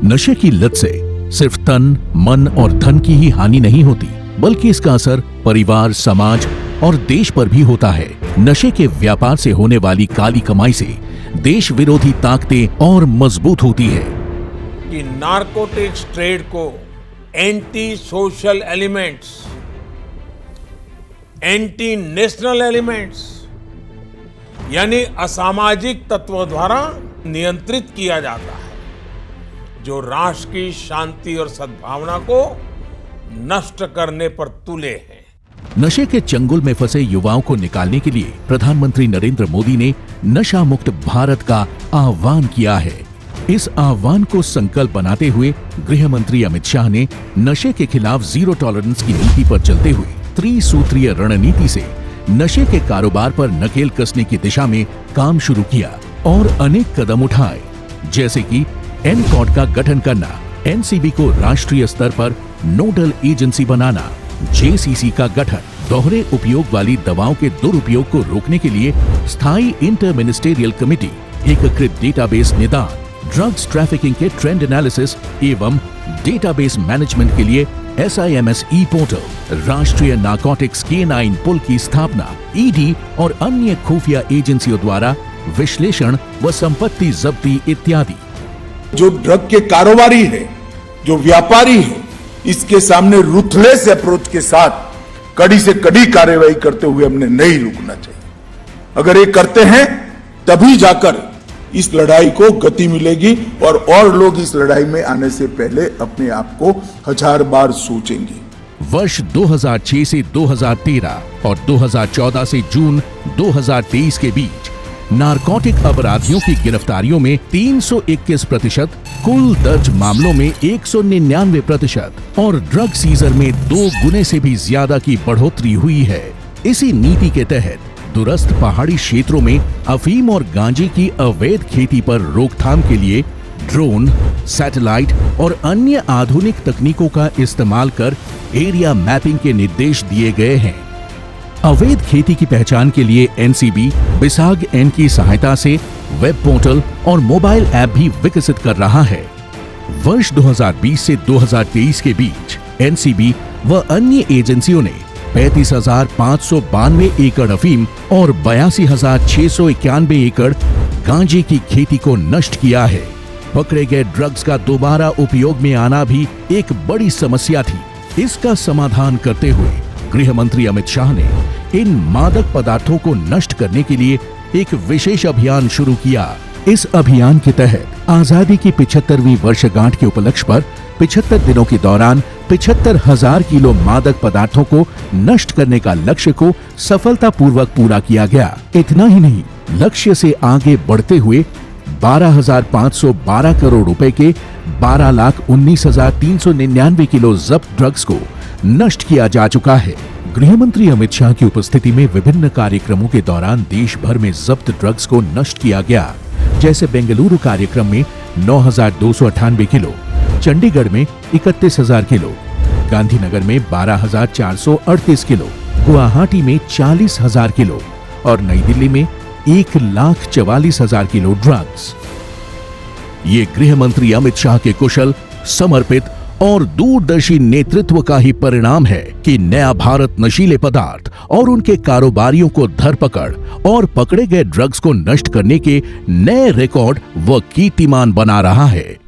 नशे की लत से सिर्फ तन, मन और धन की ही हानि नहीं होती, बल्कि इसका असर परिवार, समाज और देश पर भी होता है। नशे के व्यापार से होने वाली काली कमाई से देश विरोधी ताकतें और मजबूत होती है। कि नारकोटिक्स ट्रेड को anti social elements, anti national elements यानी असामाजिक तत्वों द्वारा नियंत्रित किया जाता है, जो राष्ट्र की शांति और सद्भावना को नष्ट करने पर तुले हैं। नशे के चंगुल में फंसे युवाओं को निकालने के लिए प्रधानमंत्री नरेंद्र मोदी ने नशा मुक्त भारत का आह्वान किया है। इस आह्वान को संकल्प बनाते हुए गृह मंत्री अमित शाह ने नशे के खिलाफ जीरो टॉलरेंस की नीति पर चलते हुए त्रिसूत्रीय रणनीति से नशे के कारोबार पर नकेल कसने की दिशा में काम शुरू किया और अनेक कदम उठाए, जैसे कि एनकॉड का गठन करना, एनसीबी को राष्ट्रीय स्तर पर नोडल एजेंसी बनाना, जेसीसी का गठन, दोहरे उपयोग वाली दवाओं के दुरुपयोग को रोकने के लिए स्थायी इंटर मिनिस्टेरियल कमेटी, एकीकृत डेटाबेस निदान, ड्रग्स ट्रैफिकिंग के ट्रेंड एनालिसिस एवं डेटाबेस मैनेजमेंट के लिए SIMS पोर्टल, राष्ट्रीय नारकोटिक्स K9 पुल की स्थापना, ईडी और अन्य खुफिया एजेंसियों द्वारा विश्लेषण व संपत्ति जब्ती इत्यादि। जो ड्रग के कारोबारी है, जो व्यापारी है, इसके सामने रूथलेस अप्रोच के साथ कड़ी से कड़ी कार्रवाई करते हुए हमने नहीं रुकना चाहिए। अगर ये करते हैं तभी जाकर इस लड़ाई को गति मिलेगी और लोग इस लड़ाई में आने से पहले अपने आप को 1000 बार सोचेंगे। वर्ष 2006 से 2013 और 2014 से जून 2023 के बीच नारकोटिक अपराधियों की गिरफ्तारियों में 321%, कुल दर्ज मामलों में 199% और ड्रग सीजर में 2 गुने से भी ज्यादा की बढ़ोतरी हुई है। इसी नीति के तहत दूरस्थ पहाड़ी क्षेत्रों में अफीम और गांजे की अवैध खेती पर रोकथाम के लिए ड्रोन, सैटेलाइट और अन्य आधुनिक तकनीकों का इस्तेमाल कर एरिया मैपिंग के निर्देश दिए गए हैं। अवैध खेती की पहचान के लिए एनसीबी बिसाग एन की सहायता से वेब पोर्टल और मोबाइल ऐप भी विकसित कर रहा है। वर्ष 2020 से 2023 के बीच एनसीबी व अन्य एजेंसियों ने 35,592 एकड़ अफीम और 82,691 एकड़ गांजे की खेती को नष्ट किया है। पकड़े गए ड्रग्स का दोबारा उपयोग में आना भी एक बड़ी समस्या थी। इसका समाधान करते हुए गृह मंत्री अमित शाह ने इन मादक पदार्थों को नष्ट करने के लिए एक विशेष अभियान शुरू किया। इस अभियान के तहत आजादी की 75वीं वर्षगांठ के उपलक्ष्य पर 75 दिनों के दौरान 75,000 किलो मादक पदार्थों को नष्ट करने का लक्ष्य को सफलतापूर्वक पूरा किया गया। इतना ही नहीं, लक्ष्य से आगे बढ़ते हुए 12,512 करोड़ रुपए के 12,19,399 किलो जब्त ड्रग्स को नष्ट किया जा चुका है। गृह मंत्री अमित शाह की उपस्थिति में विभिन्न कार्यक्रमों के दौरान देश भर में जब्त ड्रग्स को नष्ट किया गया, जैसे बेंगलुरु कार्यक्रम में 9,298 किलो, चंडीगढ़ में 31,000 किलो, गांधीनगर में 12,438 किलो, गुवाहाटी में 40,000 किलो और नई दिल्ली में 1,44,000 किलो ड्रग्स। ये गृह मंत्री अमित शाह के कुशल, समर्पित और दूरदर्शी नेतृत्व का ही परिणाम है कि नया भारत नशीले पदार्थ और उनके कारोबारियों को धरपकड़ और पकड़े गए ड्रग्स को नष्ट करने के नए रिकॉर्ड व कीर्तिमान बना रहा है।